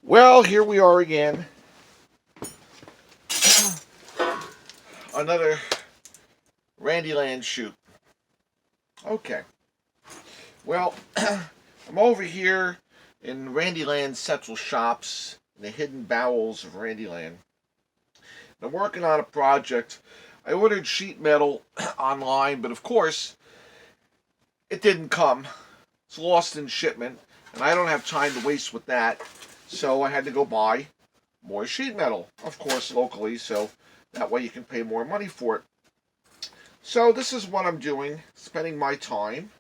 Well, here we are again. Another Randyland shoot. Okay. Well, I'm over here in Randyland Central Shops in the hidden bowels of Randyland. I'm working on a project. I ordered sheet metal online, but of course, it didn't come. It's lost in shipment, and I don't have time to waste with that. So I had to go buy more sheet metal, of course, locally, so that way you can pay more money for it. So this is what I'm doing, spending my time.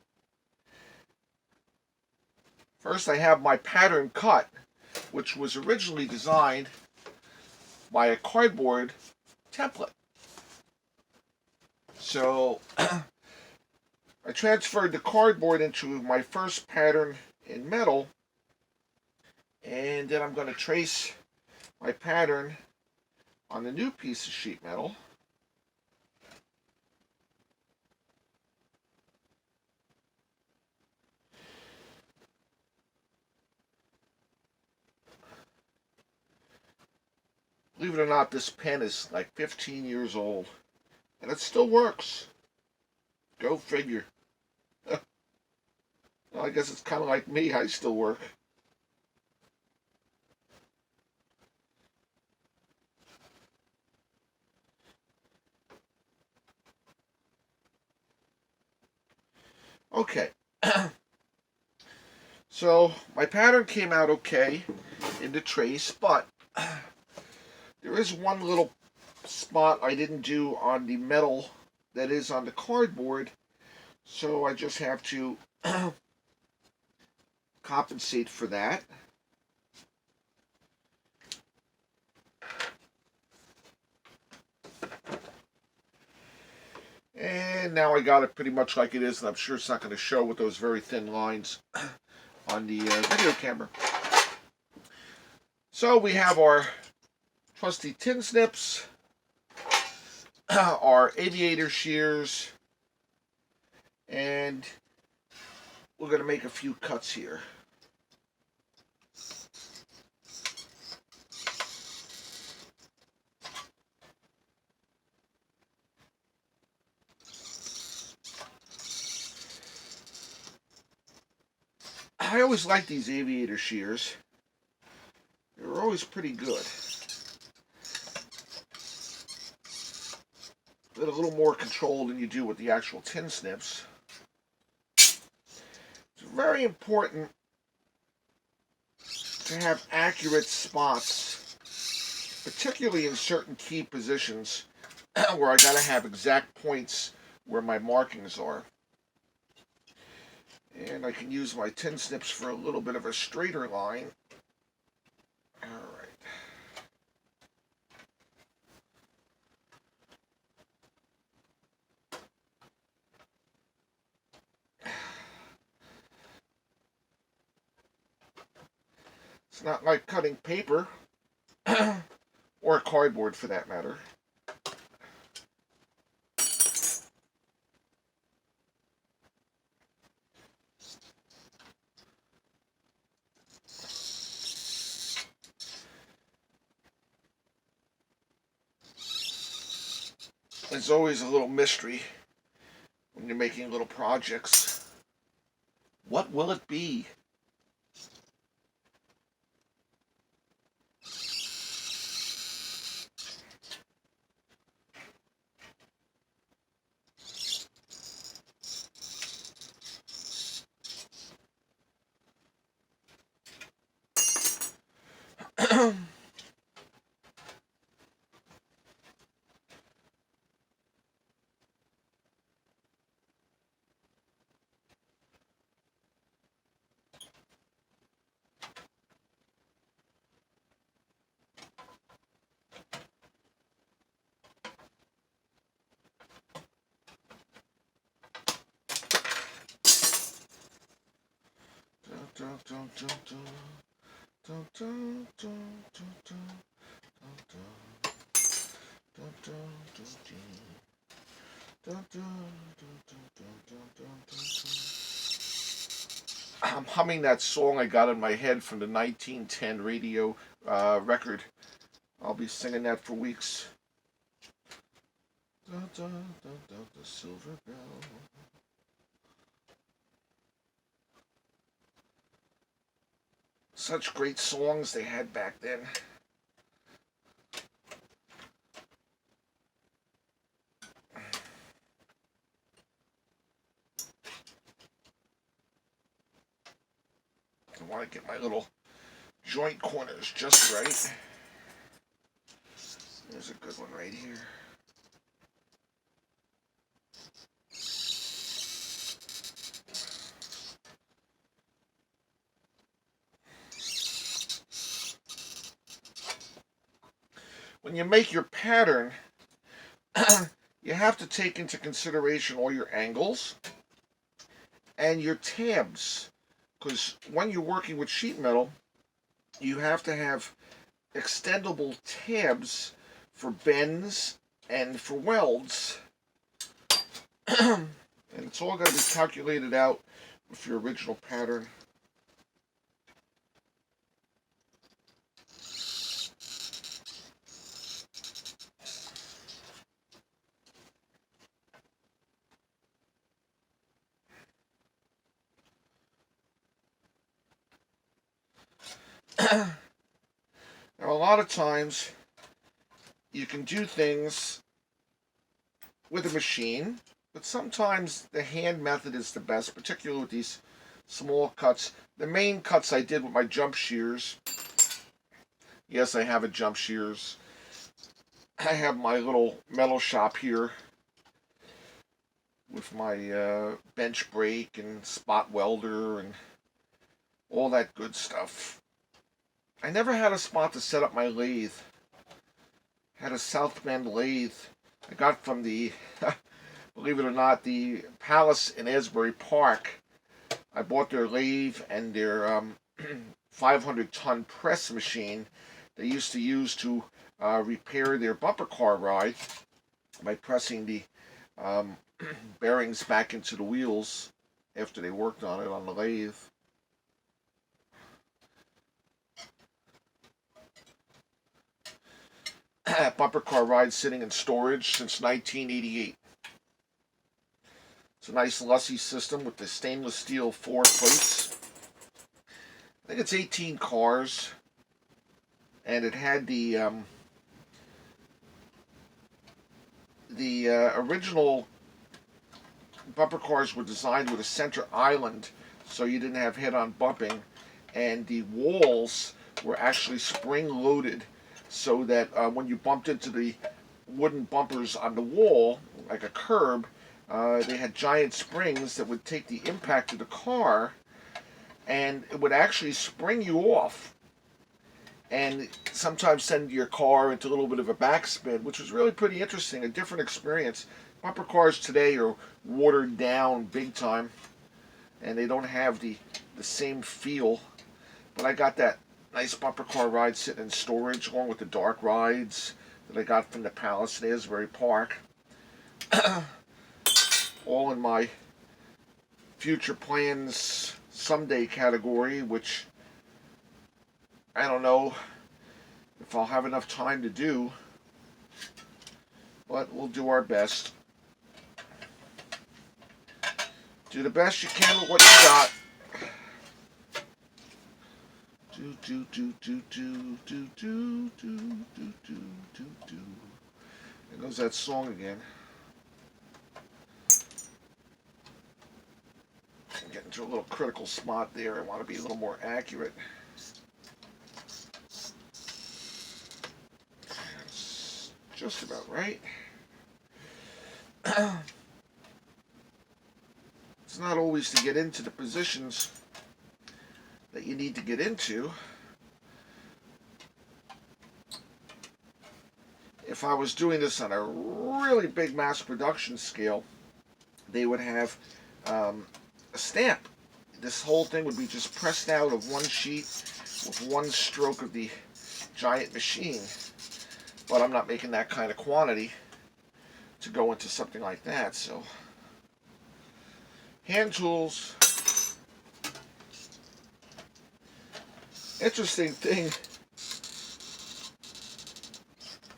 First I have my pattern cut, which was originally designed by a cardboard template. So I transferred the cardboard into my first pattern in metal, and then I'm going to trace my pattern on the new piece of sheet metal. Believe it or not, this pen is like 15 years old, and it still works. Go figure. Well, I guess it's kind of like me, I still work. Okay. So my pattern came out okay in the trace, but there is one little spot I didn't do on the metal that is on the cardboard, so I just have to compensate for that. And now I got it pretty much like it is, and I'm sure it's not going to show with those very thin lines on the video camera. So we have our trusty tin snips, our aviator shears, and we're going to make a few cuts here. I always like these aviator shears. They're always pretty good. Get a little more control than you do with the actual tin snips. It's very important to have accurate spots, particularly in certain key positions where I gotta have exact points where my markings are. And I can use my tin snips for a little bit of a straighter line. Alright. It's not like cutting paper, or cardboard for that matter. There's always a little mystery when you're making little projects. What will it be? I'm humming that song I got in my head from the 1910 radio record. I'll be singing that for weeks. Da, da, da, da, the silver bell. Such great songs they had back then. I want to get my little joint corners just right. There's a good one right here. When you make your pattern, you have to take into consideration all your angles and your tabs. Because when you're working with sheet metal, you have to have extendable tabs for bends and for welds. And it's all going to be calculated out with your original pattern. Now, a lot of times, you can do things with a machine, but sometimes the hand method is the best, particularly with these small cuts. The main cuts I did with my jump shears. Yes, I have a jump shears. I have my little metal shop here with my bench brake and spot welder and all that good stuff. I never had a spot to set up my lathe. I had a South Bend lathe I got from the, believe it or not, the Palace in Asbury Park. I bought their lathe and their 500-ton press machine they used to use to repair their bumper car ride by pressing the bearings back into the wheels after they worked on it on the lathe. Bumper car ride sitting in storage since 1988. It's a nice Lussy system with the stainless steel 4 plates. I think it's 18 cars, and it had the original bumper cars were designed with a center island, so you didn't have head-on bumping, and the walls were actually spring-loaded, so that when you bumped into the wooden bumpers on the wall, like a curb, they had giant springs that would take the impact of the car, and it would actually spring you off, and sometimes send your car into a little bit of a backspin, which was really pretty interesting, a different experience. Bumper cars today are watered down big time, and they don't have the same feel, but I got that nice bumper car ride sitting in storage along with the dark rides that I got from the Palace in Asbury Park. All in my future plans someday category, which I don't know if I'll have enough time to do, but we'll do our best. Do the best you can with what you got. There goes that song again. I'm getting to a little critical spot there. I want to be a little more accurate. That's just about right. It's not always to get into the positions that you need to get into. If I was doing this on a really big mass production scale, they would have a stamp. This whole thing would be just pressed out of one sheet with one stroke of the giant machine. But I'm not making that kind of quantity to go into something like that, so hand tools Interesting thing,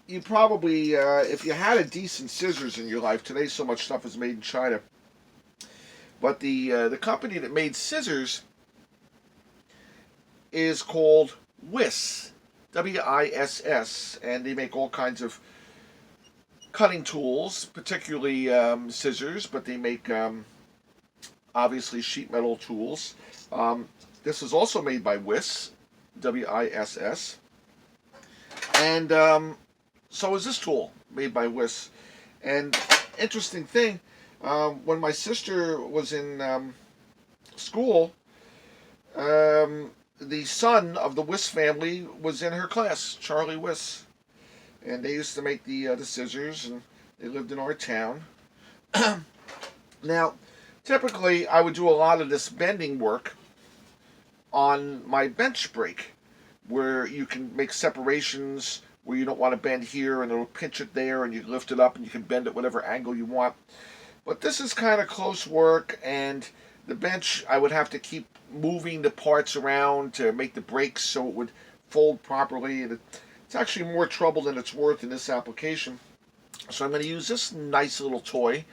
you probably, if you had a decent scissors in your life, today so much stuff is made in China, but the company that made scissors is called WISS, WISS, and they make all kinds of cutting tools, particularly scissors, but they make obviously sheet metal tools. Um, this is also made by WISS, WISS, and so is this tool made by WISS. And interesting thing, when my sister was in school, the son of the Wiss family was in her class, Charlie Wiss, and they used to make the scissors, and they lived in our town. Now, typically, I would do a lot of this bending work on my bench brake, where you can make separations where you don't want to bend here, and it'll pinch it there, and you lift it up, and you can bend it whatever angle you want. But this is kind of close work, and the bench, I would have to keep moving the parts around to make the brakes so it would fold properly. And it's actually more trouble than it's worth in this application. So I'm going to use this nice little toy,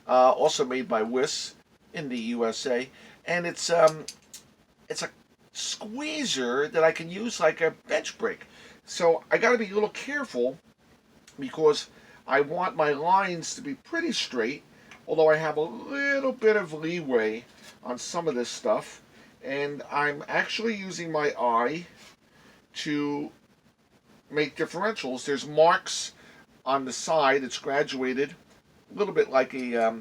also made by WIS in the USA, and it's a squeezer that I can use like a bench brake. So I got to be a little careful because I want my lines to be pretty straight, although I have a little bit of leeway on some of this stuff. And I'm actually using my eye to make differentials. There's marks on the side. It's graduated, a little bit like a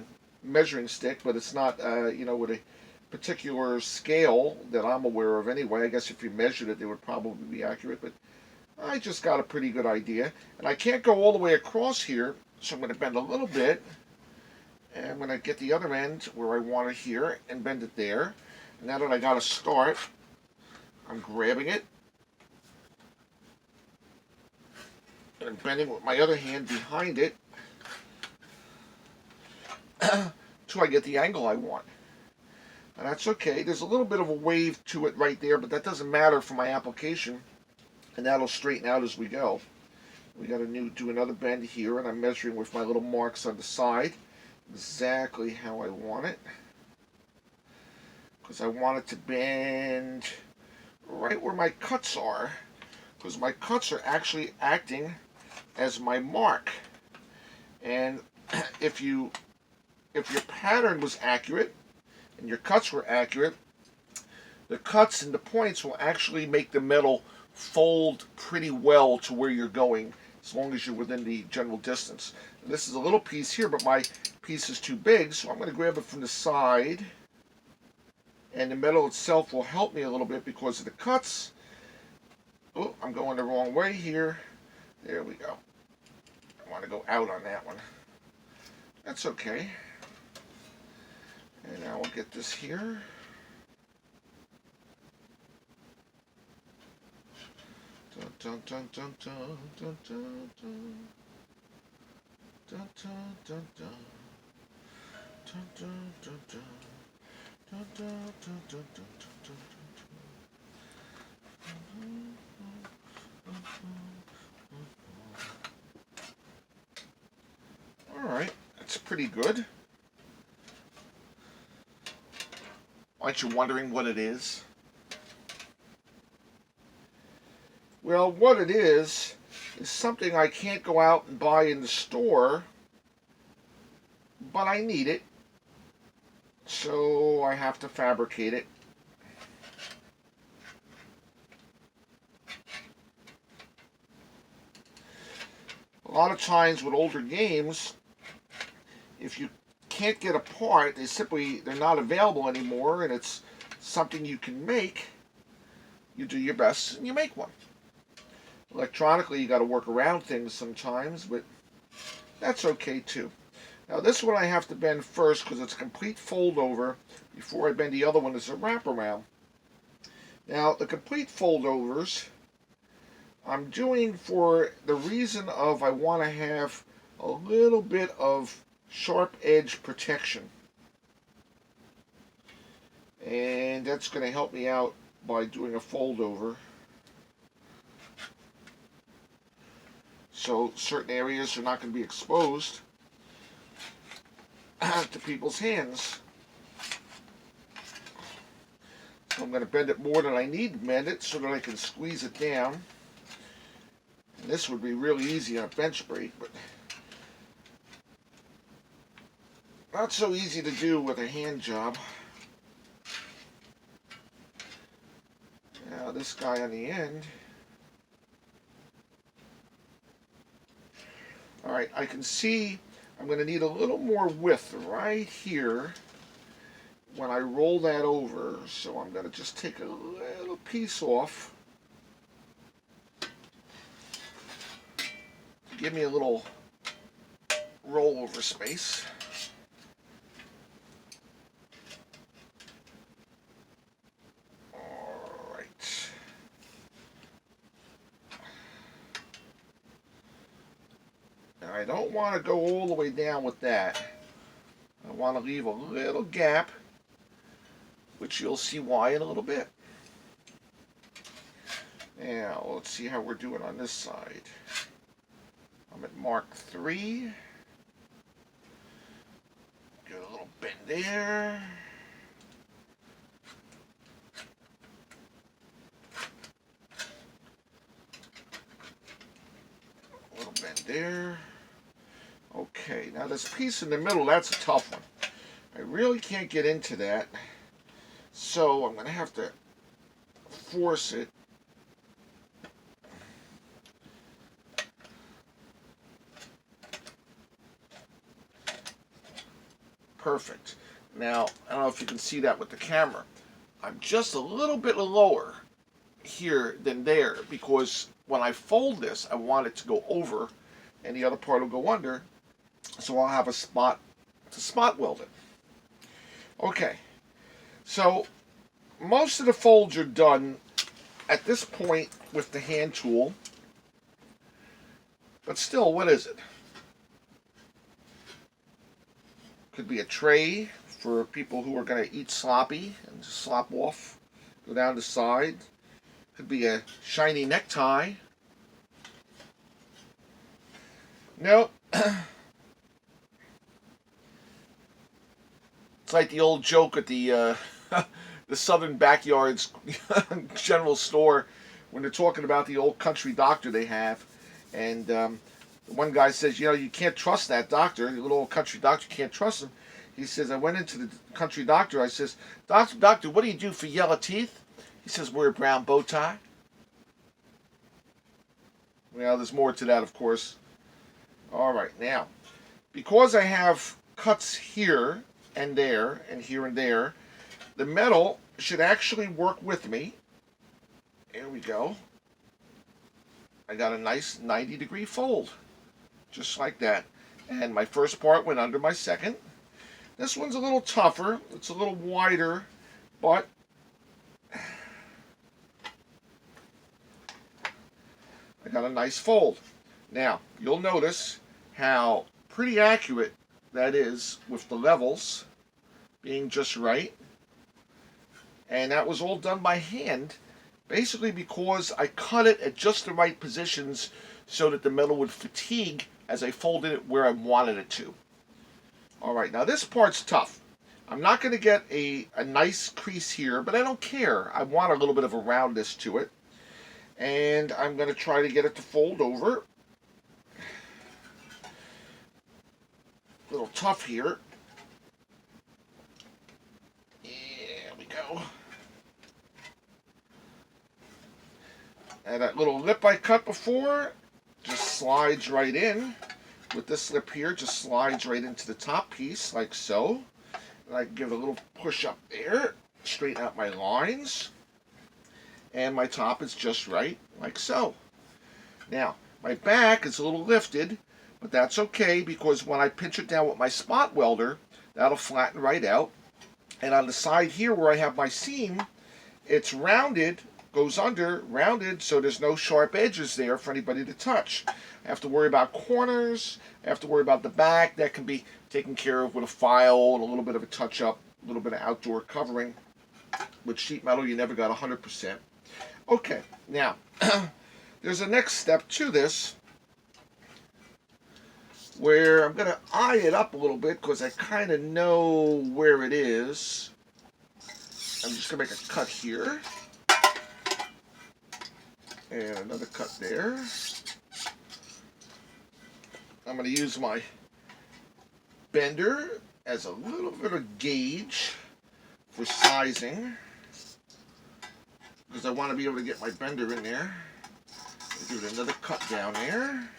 measuring stick, but it's not, with a particular scale that I'm aware of anyway. I guess if you measured it, they would probably be accurate, but I just got a pretty good idea. And I can't go all the way across here, so I'm going to bend a little bit. And I'm going to get the other end where I want it here and bend it there. And now that I got to start, I'm grabbing it. And I'm bending with my other hand behind it until I get the angle I want. And that's okay. There's a little bit of a wave to it right there, but that doesn't matter for my application. And that'll straighten out as we go. We got to do another bend here, and I'm measuring with my little marks on the side exactly how I want it, because I want it to bend right where my cuts are, because my cuts are actually acting as my mark. And if your pattern was accurate and your cuts were accurate, the cuts and the points will actually make the metal fold pretty well to where you're going, as long as you're within the general distance. And this is a little piece here, but my piece is too big, so I'm going to grab it from the side, and the metal itself will help me a little bit because of the cuts. Oh, I'm going the wrong way here. There we go. I want to go out on that one. That's okay. And now we'll get this here. Dun, dun, dun, dun, dun, dun, dun. Dun, dun, dun, dun. Dun, dun, dun, dun. Dun, dun, dun, dun, dun, dun, dun. All right, that's pretty good. Aren't you wondering what it is? Well, what it is something I can't go out and buy in the store, but I need it, so I have to fabricate it. A lot of times with older games, if you can't get a part, they're not available anymore, and it's something you can make, you do your best and you make one. Electronically, you got to work around things sometimes, but that's okay too. Now this one I have to bend first because it's a complete fold over before I bend the other one as a wraparound. Now the complete fold overs I'm doing for the reason of I want to have a little bit of sharp edge protection. And that's going to help me out by doing a fold over. so certain areas are not going to be exposed to people's hands. So I'm going to bend it more than I need to bend it so that I can squeeze it down. And this would be really easy on a bench brake, but not so easy to do with a hand job. Now this guy on the end. Alright, I can see I'm going to need a little more width right here when I roll that over. So I'm going to just take a little piece off. Give me a little rollover space. Alright. Now I don't want to go all the way down with that. I want to leave a little gap, which you'll see why in a little bit. Now, let's see how we're doing on this side. I'm at Mark 3. Get a little bend there. A little bend there. Okay, now this piece in the middle, that's a tough one. I really can't get into that. So I'm going to have to force it. Perfect. Now, I don't know if you can see that with the camera. I'm just a little bit lower here than there because when I fold this, I want it to go over and the other part will go under. So I'll have a spot to spot weld it. Okay. So most of the folds are done at this point with the hand tool. But still, what is it? Could be a tray for people who are going to eat sloppy and just slop off, go down the side. Could be a shiny necktie. Nope. It's like the old joke at the the Southern Backyards General Store when they're talking about the old country doctor they have. And one guy says, you know, you can't trust that doctor. The little old country doctor, you can't trust him. He says, I went into the country doctor. I says, doctor, what do you do for yellow teeth? He says, wear a brown bow tie. Well, there's more to that, of course. All right, now, because I have cuts here and there and here and there, the metal should actually work with me. There we go. I got a nice 90-degree fold, just like that. And my first part went under my second. This one's a little tougher. It's a little wider, but I got a nice fold. Now, you'll notice how pretty accurate that is with the levels being just right. And that was all done by hand, basically because I cut it at just the right positions so that the metal would fatigue as I folded it where I wanted it to. Alright, now this part's tough. I'm not going to get a nice crease here, but I don't care. I want a little bit of a roundness to it. And I'm going to try to get it to fold over. A little tough here. There we go. And that little lip I cut before just slides right in. With this lip here, just slides right into the top piece, like so. And I can give it a little push up there, straighten out my lines. And my top is just right, like so. Now, my back is a little lifted, but that's okay because when I pinch it down with my spot welder, that'll flatten right out. And on the side here where I have my seam, it's rounded, goes under, rounded, so there's no sharp edges there for anybody to touch. I have to worry about corners, I have to worry about the back. That can be taken care of with a file and a little bit of a touch-up, a little bit of outdoor covering. With sheet metal, you never got 100%. Okay, now, there's a next step to this, where I'm going to eye it up a little bit because I kind of know where it is. I'm just going to make a cut here. And another cut there. I'm going to use my bender as a little bit of gauge for sizing, because I want to be able to get my bender in there. Do another cut down there.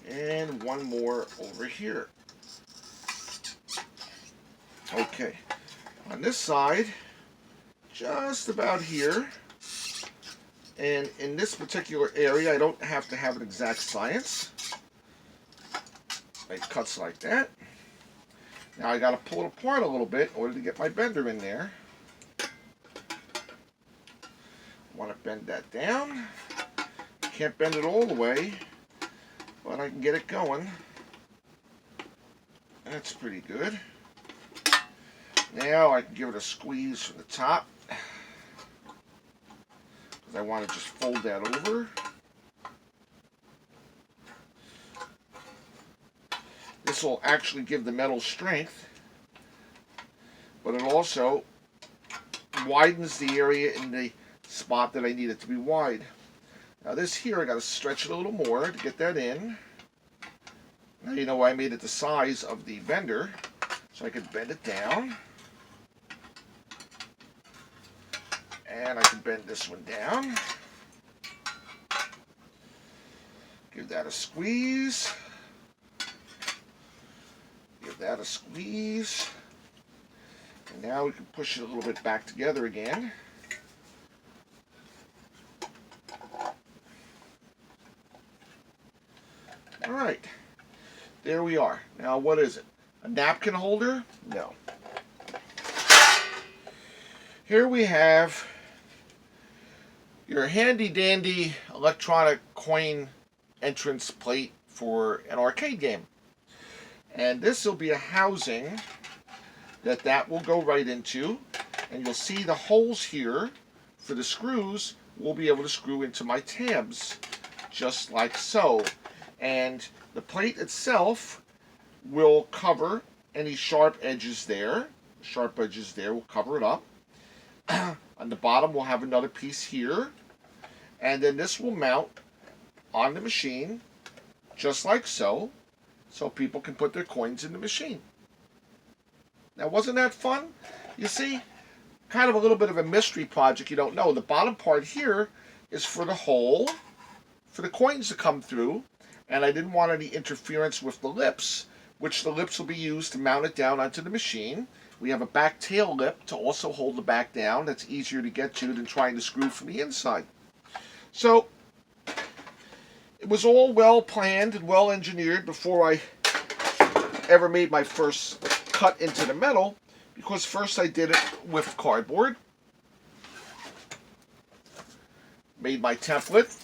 And one more over here. Okay, on this side, just about here, and in this particular area, I don't have to have an exact science. It cuts like that. Now I got to pull it apart a little bit in order to get my bender in there. I want to bend that down. Can't bend it all the way, but I can get it going. That's pretty good. Now I can give it a squeeze from the top, because I want to just fold that over. This will actually give the metal strength, but it also widens the area in the spot that I need it to be wide. Now this here, I got to stretch it a little more to get that in. Now you know I made it the size of the bender, so I can bend it down. And I can bend this one down. Give that a squeeze. Give that a squeeze. And now we can push it a little bit back together again. All right. There we are. Now what is it? A napkin holder? No. Here we have your handy dandy electronic coin entrance plate for an arcade game. And this will be a housing that will go right into, and you'll see the holes here for the screws will be able to screw into my tabs, just like so. And the plate itself will cover any sharp edges there. The sharp edges there will cover it up. On the bottom we'll have another piece here, and then this will mount on the machine just like so people can put their coins in the machine. Now wasn't that fun? You see, kind of a little bit of a mystery project you don't know. The bottom part here is for the hole for the coins to come through, and I didn't want any interference with the lips, which the lips will be used to mount it down onto the machine. We have a back tail lip to also hold the back down. That's easier to get to than trying to screw from the inside. So it was all well planned and well engineered before I ever made my first cut into the metal, because first I did it with cardboard, made my template,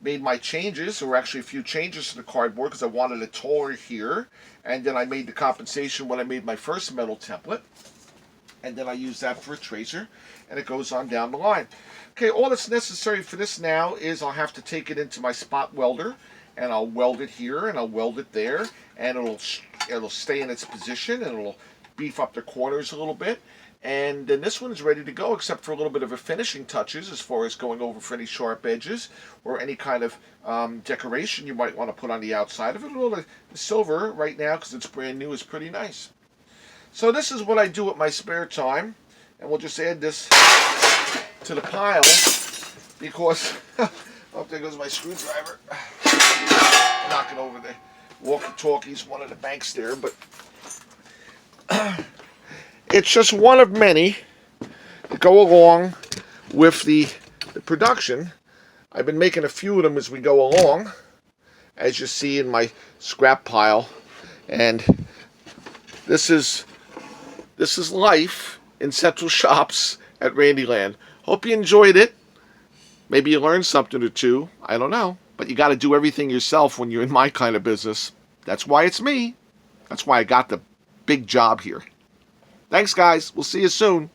made my changes. There were actually a few changes to the cardboard because I wanted it taller here, and then I made the compensation when I made my first metal template, and then I used that for a tracer, and it goes on down the line. Okay, all that's necessary for this now is I'll have to take it into my spot welder, and I'll weld it here and I'll weld it there, and it'll stay in its position, and it'll beef up the corners a little bit. And then this one is ready to go, except for a little bit of a finishing touches as far as going over for any sharp edges or any kind of decoration you might want to put on the outside of it. Although the silver right now, because it's brand new, is pretty nice. So this is what I do at my spare time, and we'll just add this to the pile because oh, there goes my screwdriver. Knocking over the walkie-talkies, one of the banks there, but it's just one of many that go along with the production. I've been making a few of them as we go along, as you see in my scrap pile. And this is life in Central Shops at Randyland. Hope you enjoyed it. Maybe you learned something or two. I don't know. But you got to do everything yourself when you're in my kind of business. That's why it's me. That's why I got the big job here. Thanks, guys. We'll see you soon.